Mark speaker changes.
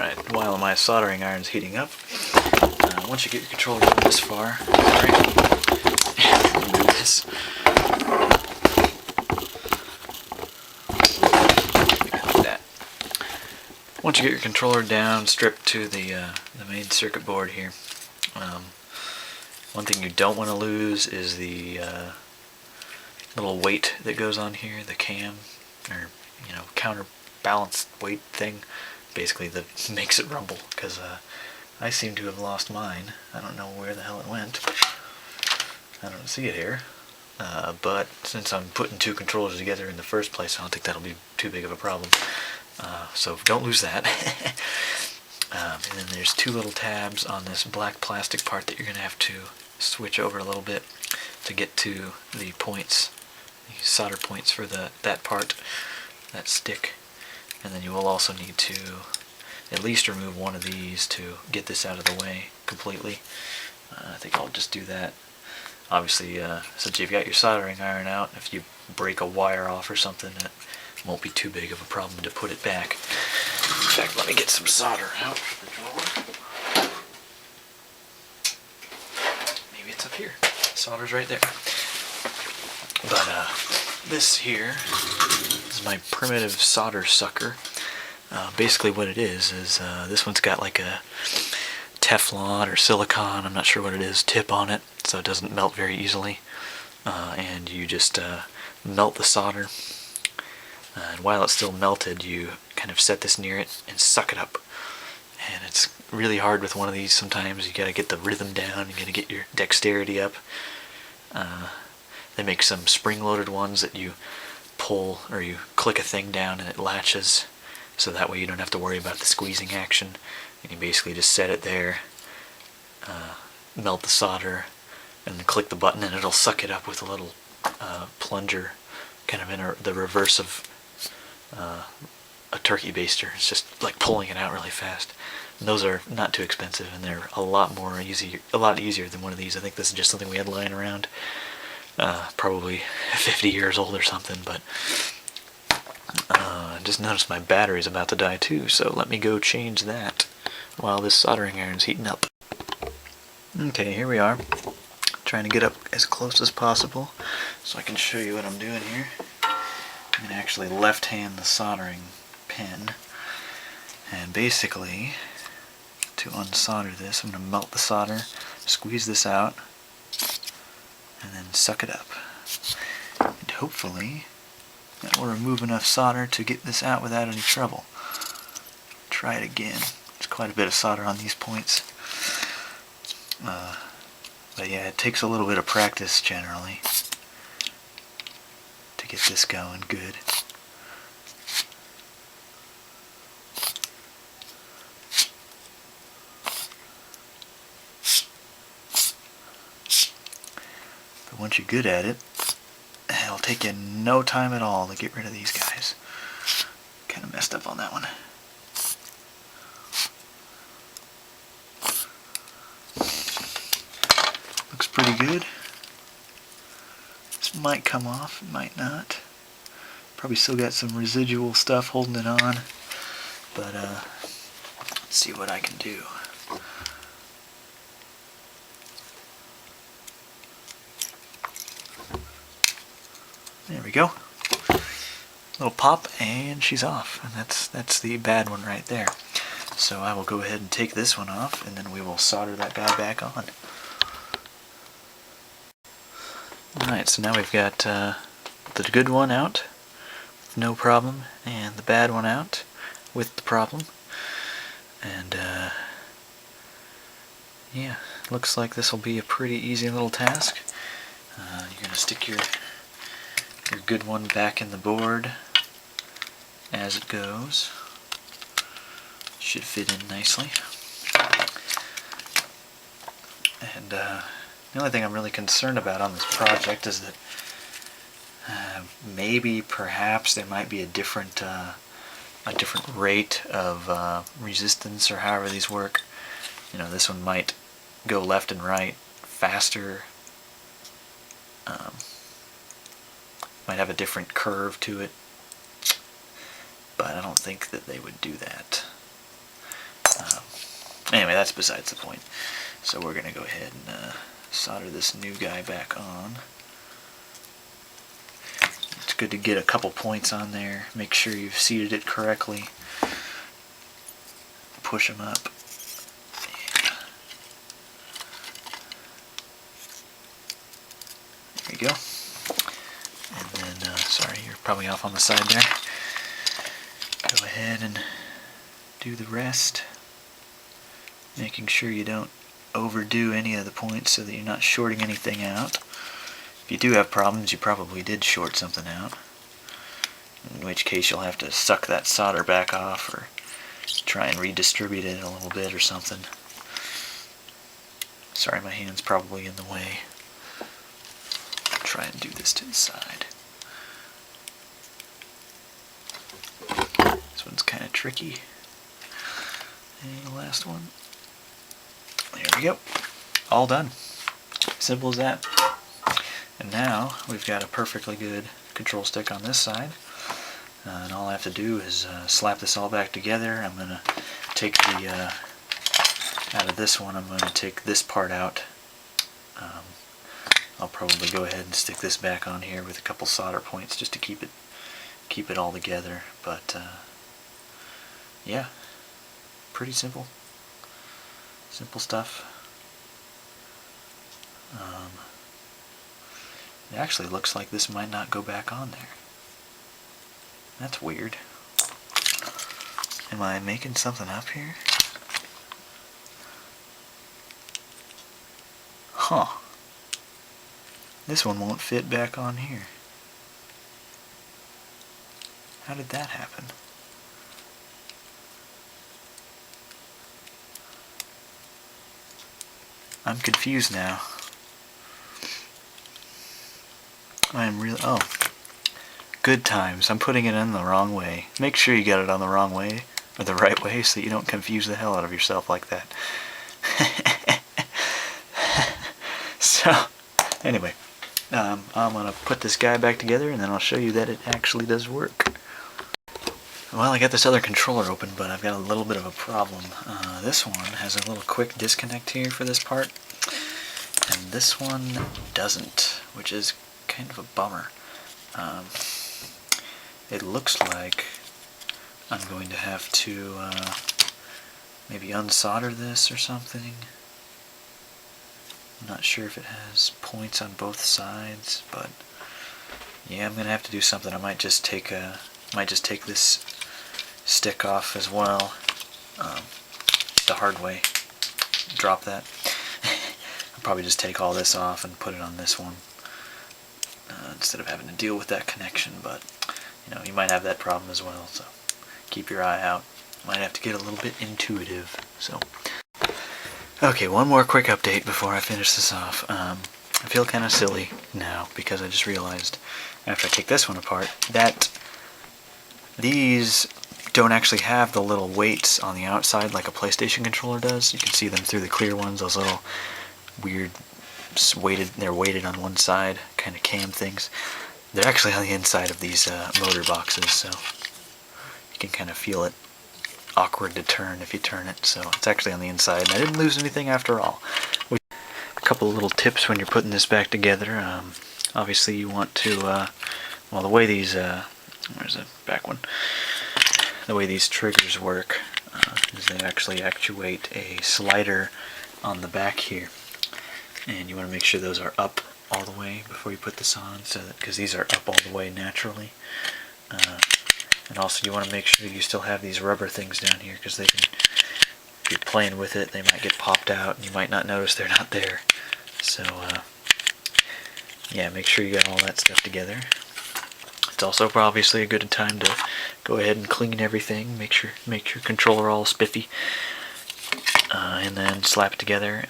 Speaker 1: Alright, while my soldering iron's heating up, once you get your controller this far, remove this. Once you get your controller down, stripped to the main circuit board here, one thing you don't want to lose is the little weight that goes on here, the cam, or counterbalance weight thing, basically that makes it rumble, because I seem to have lost mine. I don't know where the hell it went. I don't see it here. But since I'm putting two controllers together in the first place, I don't think that'll be too big of a problem. So don't lose that. And then there's two little tabs on this black plastic part that you're going to have to switch over a little bit to get to the points, the solder points for that part, that stick. And then you will also need to at least remove one of these to get this out of the way completely. I think I'll just do that. Obviously, since you've got your soldering iron out, if you break a wire off or something, it won't be too big of a problem to put it back. In fact, let me get some solder out of the drawer. Maybe it's up here. Solder's right there. But this here is my primitive solder sucker. Basically what it is this one's got like a Teflon or silicone, I'm not sure what it is, tip on it, so it doesn't melt very easily. And you just melt the solder. And while it's still melted, you kind of set this near it and suck it up. And it's really hard with one of these sometimes. You gotta get the rhythm down, you gotta get your dexterity up. They make some spring-loaded ones that you pull, or you click a thing down and it latches, so that way you don't have to worry about the squeezing action. And you basically just set it there, melt the solder, and then click the button and it'll suck it up with a little plunger, kind of in the reverse of a turkey baster. It's just like pulling it out really fast. And those are not too expensive, and they're a lot easier than one of these. I think this is just something we had lying around, probably 50 years old or something. But I just noticed my battery's about to die too, so let me go change that while this soldering iron's heating up. Okay, here we are, trying to get up as close as possible so I can show you what I'm doing here. I'm going to actually left hand the soldering pin, and basically to unsolder this I'm going to melt the solder, squeeze this out, and then suck it up. And hopefully that will remove enough solder to get this out without any trouble. Try it again. There's quite a bit of solder on these points. But yeah, it takes a little bit of practice generally to get this going good. But once you're good at it, it'll take you no time at all to get rid of these guys. Kind of messed up on that one. Looks pretty good. This might come off, it might not. Probably still got some residual stuff holding it on. But let's see what I can do. There we go. Little pop, and she's off. And that's the bad one right there. So I will go ahead and take this one off, and then we will solder that guy back on. Alright, so now we've got the good one out, no problem, and the bad one out with the problem. And yeah, looks like this will be a pretty easy little task. You're going to stick your good one back in the board as it goes. Should fit in nicely. And the only thing I'm really concerned about on this project is that perhaps there might be a different rate of resistance, or however these work. You know, this one might go left and right faster. Might have a different curve to it, but I don't think that they would do that. Anyway, that's besides the point. So we're going to go ahead and solder this new guy back on. It's good to get a couple points on there. Make sure you've seated it correctly. Push them up. Yeah. There you go. And then, sorry, you're probably off on the side there. Go ahead and do the rest. Making sure you don't overdo any of the points so that you're not shorting anything out. If you do have problems, you probably did short something out, in which case you'll have to suck that solder back off or try and redistribute it a little bit or something. Sorry, my hand's probably in the way. I'll try and do this to the side. This one's kind of tricky. And the last one. There we go. All done. Simple as that. And now we've got a perfectly good control stick on this side. And all I have to do is slap this all back together. I'm going to take the, out of this one, I'm going to take this part out. I'll probably go ahead and stick this back on here with a couple solder points just to keep it all together. But yeah, pretty simple. Simple stuff. It actually looks like this might not go back on there. That's weird. Am I making something up here? Huh. This one won't fit back on here. How did that happen? I'm confused now. I'm really... Oh. Good times. I'm putting it in the wrong way. Make sure you get it on the wrong way, or the right way, so that you don't confuse the hell out of yourself like that. So, anyway. I'm going to put this guy back together, and then I'll show you that it actually does work. Well, I got this other controller open, but I've got a little bit of a problem. This one has a little quick disconnect here for this part, and this one doesn't, which is kind of a bummer. It looks like I'm going to have to maybe unsolder this or something. I'm not sure if it has points on both sides, but yeah, I'm going to have to do something. I might just take this stick off as well, the hard way. Drop that. I'll probably just take all this off and put it on this one instead of having to deal with that connection. But you know, you might have that problem as well, so keep your eye out. Might have to get a little bit intuitive. So, okay, one more quick update before I finish this off. I feel kind of silly now because I just realized after I take this one apart that these don't actually have the little weights on the outside like a PlayStation controller does. You can see them through the clear ones, those little weird they're weighted on one side, kind of cam things. They're actually on the inside of these motor boxes, so you can kind of feel it awkward to turn if you turn it. So it's actually on the inside, and I didn't lose anything after all. A couple of little tips when you're putting this back together. Obviously you want to, well, the way these, where's the back one? The way these triggers work is they actually actuate a slider on the back here, and you want to make sure those are up all the way before you put this on, so that, because these are up all the way naturally. And also you want to make sure you still have these rubber things down here, because they can, if you're playing with it, they might get popped out and you might not notice they're not there. So yeah, make sure you got all that stuff together. It's also obviously a good time to go ahead and clean everything, make your controller all spiffy, and then slap it together.